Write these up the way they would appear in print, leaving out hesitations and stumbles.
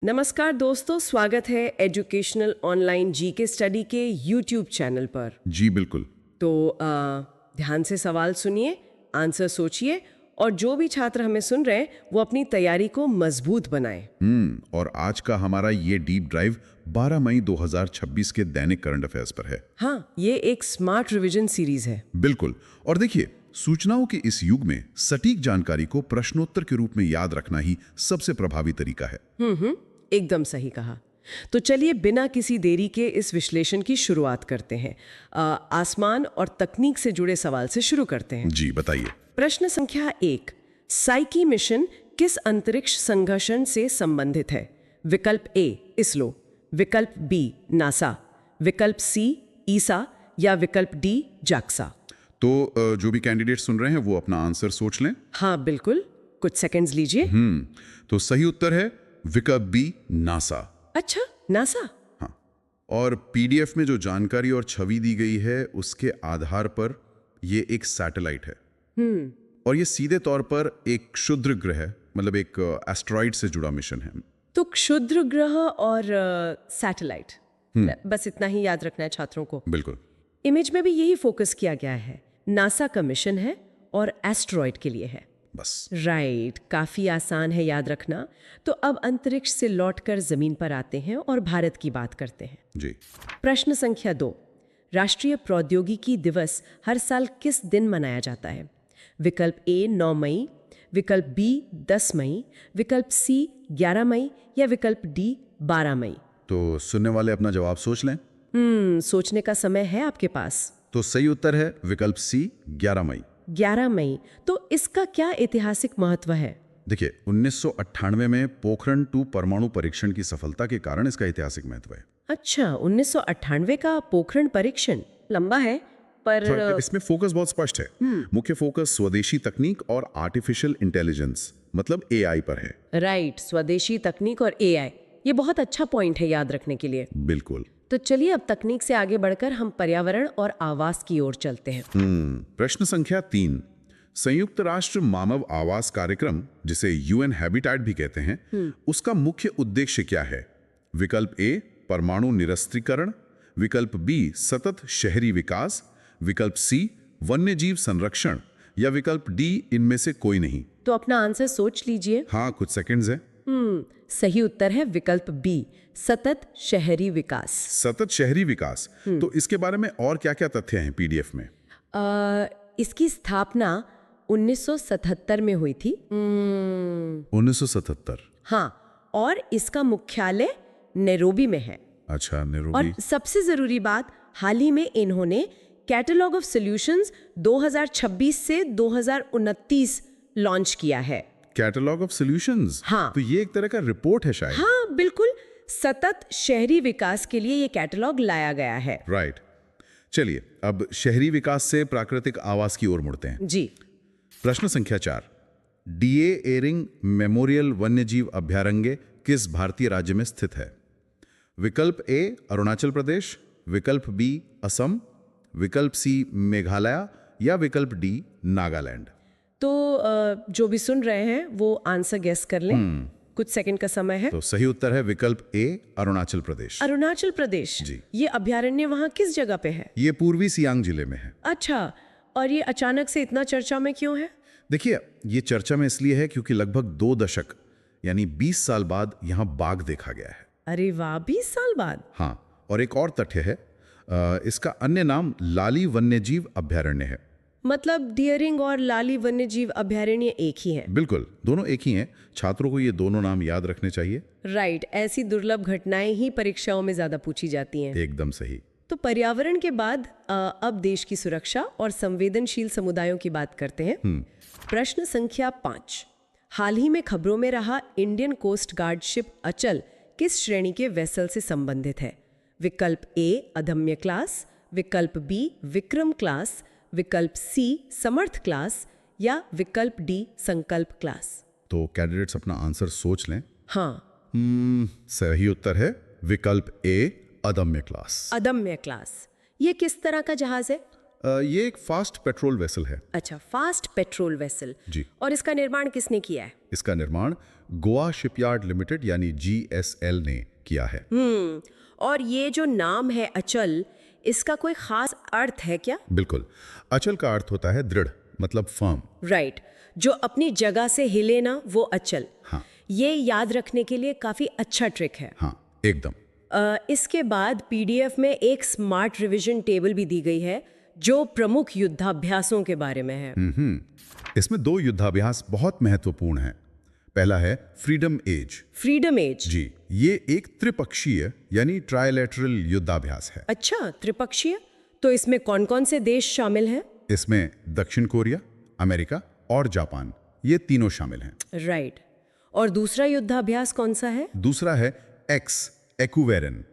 नमस्कार दोस्तों, स्वागत है एजुकेशनल ऑनलाइन जीके स्टडी के यूट्यूब चैनल पर। जी बिल्कुल। तो ध्यान से सवाल सुनिए, आंसर सोचिए और जो भी छात्र हमें सुन रहे हैं वो अपनी तैयारी को मजबूत बनाएं। और आज का हमारा ये डीप ड्राइव 12 मई 2026 के दैनिक करंट अफेयर्स पर है। हाँ, ये एक स्मार्ट रिवीजन सीरीज है। बिल्कुल। और देखिए, सूचनाओं के इस युग में सटीक जानकारी को प्रश्नोत्तर के रूप में याद रखना ही सबसे प्रभावी तरीका है। एकदम सही कहा। तो चलिए बिना किसी देरी के इस विश्लेषण की शुरुआत करते हैं। आसमान और तकनीक से जुड़े सवाल से शुरू करते हैं। जी बताइए। प्रश्न संख्या 1, साइकी मिशन किस अंतरिक्ष संगठन से संबंधित है? विकल्प ए इसरो, विकल्प बी नासा, विकल्प सी ईसा या विकल्प डी जाक्सा। तो जो भी कैंडिडेट सुन रहे हैं वो अपना आंसर सोच लें। हाँ बिल्कुल, कुछ सेकंड्स लीजिए। तो सही उत्तर है विकल्प बी नासा। अच्छा, नासा। हाँ, और पीडीएफ में जो जानकारी और छवि दी गई है उसके आधार पर ये एक सैटेलाइट है। और ये सीधे तौर पर एक क्षुद्र ग्रह, मतलब एक एस्ट्रॉइड से जुड़ा मिशन है। तो क्षुद्र ग्रह और सैटेलाइट, बस इतना ही याद रखना है छात्रों को। बिल्कुल। इमेज में भी यही फोकस किया गया है। नासा का मिशन है और एस्ट्रॉइड के लिए है। बस। राइट, काफी आसान है याद रखना। तो अब अंतरिक्ष से लौटकर जमीन पर आते हैं और भारत की बात करते हैं। जी। प्रश्न संख्या 2, राष्ट्रीय प्रौद्योगिकी दिवस हर साल किस दिन मनाया जाता है? विकल्प ए 9 मई, विकल्प बी 10 मई, विकल्प सी 11 मई या विकल्प डी 12 मई। तो सुनने वाले अपना जवाब सोच लें। सोचने का समय है आपके पास। तो सही उत्तर है विकल्प सी 11 मई। 11 मई। तो इसका क्या ऐतिहासिक महत्व है? देखिए, 1998 में पोखरण 2 परमाणु परीक्षण की सफलता के कारण इसका ऐतिहासिक महत्व है। अच्छा, 1998 का पोखरण परीक्षण लंबा है, पर इसमें फोकस बहुत स्पष्ट है। मुख्य फोकस स्वदेशी तकनीक और आर्टिफिशियल इंटेलिजेंस मतलब एआई पर है। राइट, स्वदेशी तकनीक और एआई, ये बहुत अच्छा पॉइंट है याद रखने के लिए। बिल्कुल। तो चलिए अब तकनीक से आगे बढ़कर हम पर्यावरण और आवास की ओर चलते हैं। प्रश्न संख्या 3, संयुक्त राष्ट्र मानव आवास कार्यक्रम, जिसे यूएन हैबिटेट भी कहते हैं, उसका मुख्य उद्देश्य क्या है? विकल्प ए परमाणु निरस्त्रीकरण, विकल्प बी सतत शहरी विकास, विकल्प सी वन्यजीव संरक्षण या विकल्प डी इनमें से कोई नहीं। तो अपना आंसर सोच लीजिए। हाँ, कुछ सेकंड्स है। सही उत्तर है विकल्प बी, सतत शहरी विकास। सतत शहरी विकास। तो इसके बारे में और क्या-क्या तथ्य हैं पीडीएफ में? इसकी स्थापना 1977 में हुई थी। 1977। हाँ, और इसका मुख्यालय नैरोबी में है। अच्छा, नैरोबी। और सबसे जरूरी बात, हाल ही में इन्होंने कैटलॉग ऑफ सॉल्यूशंस 2026 से 2029 लॉन्च किया है। Catalogue of solutions. हाँ। तो ये एक तरह का रिपोर्ट है शायद। हाँ बिल्कुल, सतत शहरी विकास के लिए ये कैटलॉग लाया गया है। राइट। चलिए अब शहरी विकास से प्राकृतिक आवास की ओर मुड़ते हैं। जी। प्रश्न संख्या 4, डीए एरिंग मेमोरियल वन्यजीव अभयारण्य किस भारतीय राज्य में स्थित है? विकल्प ए अरुणाचल प्रदेश, विकल्प बी असम, विकल्प सी मेघालय या विकल्प डी नागालैंड। तो जो भी सुन रहे हैं वो आंसर गेस कर लें। कुछ सेकंड का समय है। तो सही उत्तर है विकल्प ए अरुणाचल प्रदेश। अरुणाचल प्रदेश। जी। ये अभयारण्य वहाँ किस जगह पे है? ये पूर्वी सियांग जिले में है। अच्छा, और ये अचानक से इतना चर्चा में क्यों है? देखिए, ये चर्चा में इसलिए है क्योंकि लगभग 2 दशक यानी 20 साल बाद यहाँ बाघ देखा गया है। अरे वाह, 20 साल बाद। हाँ, और एक और तथ्य है, इसका अन्य नाम लाली वन्यजीव अभयारण्य है। मतलब डियरिंग और लाली वन्यजीव अभयारण्य एक ही है? बिल्कुल, दोनों एक ही हैं। छात्रों को ये दोनों नाम याद रखने चाहिए। राइट, ऐसी दुर्लभ घटनाएं ही परीक्षाओं में ज्यादा पूछी जाती हैं। एकदम सही। तो पर्यावरण के बाद अब देश की सुरक्षा और संवेदनशील समुदायों की बात करते हैं। प्रश्न संख्या 5, हाल ही में खबरों में रहा इंडियन कोस्ट गार्ड शिप अचल किस श्रेणी के वेसल से संबंधित है? विकल्प ए अदम्य क्लास, विकल्प बी विक्रम क्लास, विकल्प सी समर्थ क्लास या विकल्प डी संकल्प क्लास। तो कैंडिडेट्स अपना आंसर सोच लें। हाँ। सही उत्तर है विकल्प ए अदम्य क्लास। अदम्य क्लास। ये किस तरह का जहाज है? ये एक फास्ट पेट्रोल वेसल है। अच्छा, फास्ट पेट्रोल वेसल। जी। और इसका निर्माण किसने किया है? इसका निर्माण गोवा शिपयार्ड लिमिटेड यानी GSL ने किया है। और ये जो नाम है अचल, इसका कोई खास अर्थ है क्या? बिल्कुल। अचल का अर्थ होता है दृढ़, मतलब फर्म। राइट, जो अपनी जगह से हिले ना, वो अचल। हाँ। ये याद रखने के लिए काफी अच्छा ट्रिक है। हाँ, एकदम। इसके बाद PDF में एक स्मार्ट रिवीजन टेबल भी दी गई है जो प्रमुख युद्धाभ्यासों के बारे में है। इसमें 2 युद्धाभ्यास बहुत महत्वपूर्ण हैं। पहला है फ्रीडम एज। Freedom age? जी, ये एक त्रिपक्षीय यानी ट्राइलेटरल युद्धाभ्यास है। अच्छा, त्रिपक्षीय। तो इसमें कौन कौन से देश शामिल हैं? इसमें दक्षिण कोरिया, अमेरिका और जापान, ये तीनों शामिल हैं। राइट। और दूसरा युद्धाभ्यास कौन सा है? दूसरा है एक्वेरन।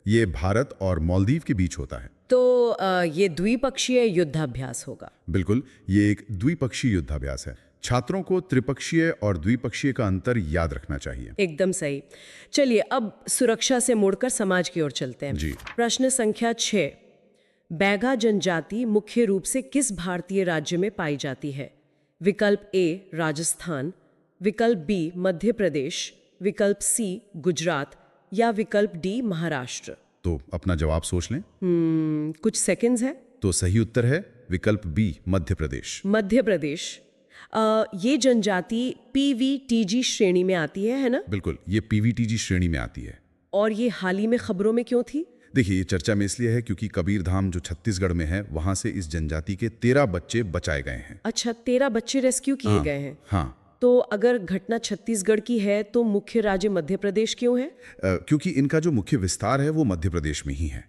ये भारत और मालदीव के बीच होता है। तो ये द्विपक्षीय युद्धाभ्यास होगा। बिल्कुल, ये एक द्विपक्षीय युद्धाभ्यास है। छात्रों को त्रिपक्षीय और द्विपक्षीय का अंतर याद रखना चाहिए। एकदम सही। चलिए अब सुरक्षा से मुड़कर समाज की ओर चलते हैं। जी। प्रश्न संख्या 6। बैगा जनजाति मुख्य रूप से किस भारतीय राज्य में पाई जाती है? विकल्प A राजस्थान, विकल्प B मध्य प्रदेश, विकल्प C गुजरात या विकल्प D महाराष्ट्र। तो अपना जवाब सोच लें। कुछ सेकंड्स है। तो सही उत्तर है विकल्प B मध्य प्रदेश। मध्य प्रदेश। ये जनजाति PVTG श्रेणी में आती है ना? बिल्कुल, ये PVTG श्रेणी में आती है। और ये हाल ही में खबरों में क्यों थी? देखिए, ये चर्चा में इसलिए है क्योंकि कबीरधाम जो छत्तीसगढ़ में है, वहां से इस जनजाति के 13 बच्चे बचाए गए हैं। अच्छा, 13 बच्चे रेस्क्यू किए गए हैं। हाँ। तो अगर घटना छत्तीसगढ़ की है तो मुख्य राज्य मध्य प्रदेश क्यों है? क्योंकि इनका जो मुख्य विस्तार है वो मध्य प्रदेश में ही है।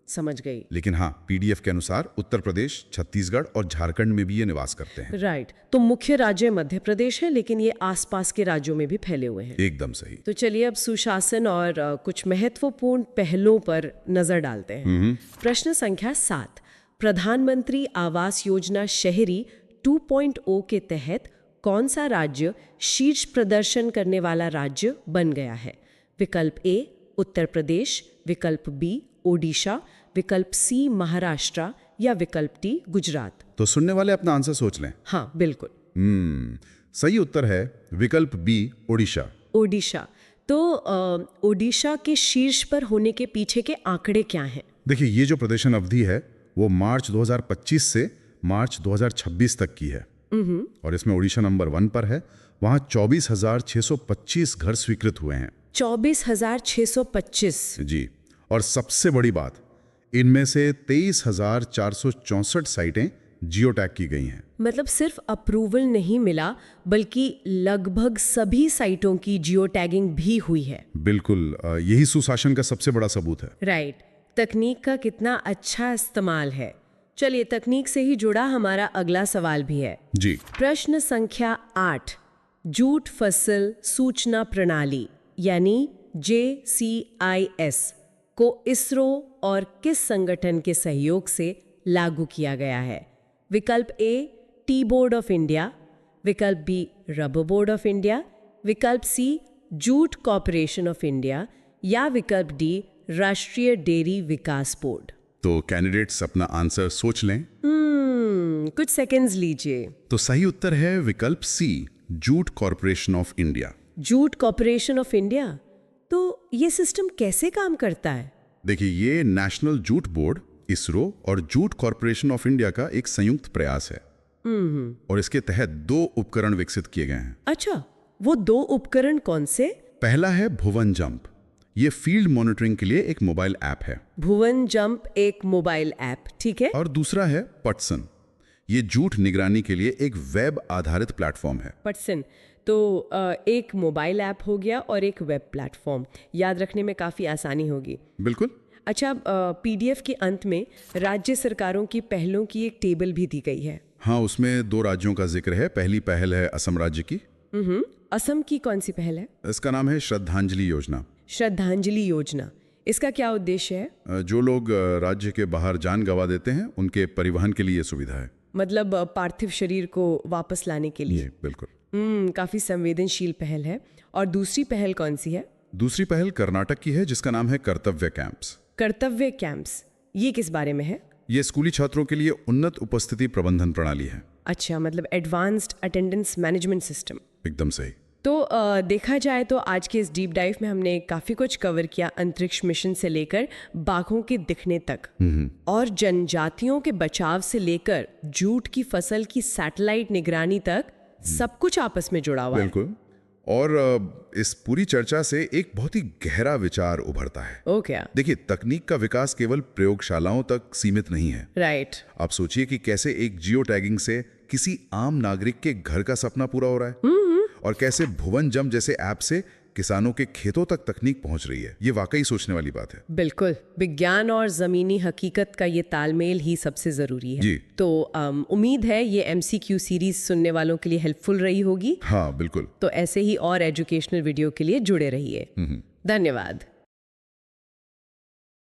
समझ गई। लेकिन हाँ, PDF के अनुसार उत्तर प्रदेश, छत्तीसगढ़ और झारखंड में भी ये निवास करते हैं। राइट। तो मुख्य राज्य मध्य प्रदेश है, लेकिन ये आसपास के राज्यों में भी फैले हुए हैं। एकदम सही। तो चलिए अब सुशासन और कुछ महत्वपूर्ण पहलुओं पर नजर डालते हैं। प्रश्न संख्या 7। प्रधानमंत्री आवास योजना शहरी 2.0 के तहत कौन सा राज्य शीर्ष प्रदर्शन करने वाला राज्य बन गया है? विकल्प A उत्तर प्रदेश, विकल्प B ओडिशा, विकल्प C महाराष्ट्र या विकल्प D गुजरात। तो सुनने वाले अपना आंसर सोच लें। हाँ बिल्कुल। सही उत्तर है विकल्प B ओडिशा। ओडिशा। तो ओडिशा के शीर्ष पर होने के पीछे के आंकड़े क्या हैं? देखिए, ये जो प्रदर्शन अवधि है वो मार्च 2025 से मार्च 2026 तक की है। और इसमें ओडिशा नंबर 1 पर है। वहां 24,625 घर स्वीकृत हुए हैं। 24,625। जी। और सबसे बड़ी बात, इनमें से 23,464 साइटें जियो टैग की गई हैं। मतलब सिर्फ अप्रूवल नहीं मिला, बल्कि लगभग सभी साइटों की जियो टैगिंग भी हुई है। बिल्कुल, यही सुशासन का सबसे बड़ा सबूत है। राइट। तकनीक का कितना अच्छा इस्तेमाल है। चलिए, तकनीक से ही जुड़ा हमारा अगला सवाल भी है। जी। प्रश्न संख्या 8। जूट फसल सूचना प्रणाली यानी JCIS को इसरो और किस संगठन के सहयोग से लागू किया गया है? विकल्प A tea board of India, विकल्प B rubber board of India, विकल्प C jute corporation of India या विकल्प D राष्ट्रीय डेयरी विकास बोर्ड। तो कैंडिडेट्स अपना आंसर सोच लें। कुछ सेकंड्स लीजिए। तो सही उत्तर है विकल्प C jute corporation of India. Jute corporation of India. तो ये सिस्टम कैसे काम करता है? देखिए, ये नेशनल जूट बोर्ड, इसरो और जूट कॉर्पोरेशन ऑफ इंडिया का एक संयुक्त प्रयास है। और इसके तहत 2 उपकरण विकसित किए गए हैं। अच्छा, वो 2 उपकरण कौन से? पहला है भुवन जंप। ये फील्ड मॉनिटरिंग के लिए एक मोबाइल ऐप है। भुवन जंप एक मोबाइल ऐप, ठीक है। और दूसरा है पटसन। ये जूट निगरानी के लिए एक वेब आधारित प्लेटफॉर्म है। पटसन। तो एक मोबाइल ऐप हो गया और एक वेब प्लेटफॉर्म। याद रखने में काफ़ी आसानी होगी। बिल्कुल। अच्छा, PDF के अंत में राज्य सरकारों की पहलों की एक टेबल भी दी गई है। हाँ, उसमें 2 राज्यों का जिक्र है। पहली पहल है असम राज्य की। असम की कौन सी पहल है? इसका नाम है श्रद्धांजलि योजना। श्रद्धांजलि योजना। इसका क्या उद्देश्य है? जो लोग राज्य के बाहर जान गंवा देते हैं, उनके परिवहन के लिए ये सुविधा है। मतलब पार्थिव शरीर को वापस लाने के लिए। बिल्कुल। काफी संवेदनशील पहल है। और दूसरी पहल कौन सी है? दूसरी पहल कर्नाटक की है, जिसका नाम है कर्तव्य कैंप्स। कर्तव्य कैंप्स, ये किस बारे में है? ये स्कूली छात्रों के लिए उन्नत उपस्थिति प्रबंधन प्रणाली है। अच्छा, मतलब एडवांस्ड अटेंडेंस मैनेजमेंट सिस्टम। एकदम सही। तो देखा जाए तो आज के इस डीप डाइव में हमने काफ़ी कुछ कवर किया, अंतरिक्ष मिशन से लेकर बाघों के दिखने तक और जनजातियों के बचाव से लेकर जूट की फसल की सैटेलाइट निगरानी तक सब कुछ आपस में जुड़ा हुआ है। बिल्कुल। और इस पूरी चर्चा से एक बहुत ही गहरा विचार उभरता है। ओ क्या? देखिए, तकनीक का विकास केवल प्रयोगशालाओं तक सीमित नहीं है। राइट। आप सोचिए कि कैसे एक जियो टैगिंग से किसी आम नागरिक के घर का सपना पूरा हो रहा है और कैसे भुवन जम जैसे ऐप से किसानों के खेतों तक तकनीक पहुंच रही है। ये वाकई सोचने वाली बात है। बिल्कुल, विज्ञान और जमीनी हकीकत का ये तालमेल ही सबसे जरूरी है। जी। तो उम्मीद है ये MCQ सीरीज सुनने वालों के लिए हेल्पफुल रही होगी। हाँ, बिल्कुल। तो ऐसे ही और एजुकेशनल वीडियो के लिए जुड़े रहिए। धन्यवाद।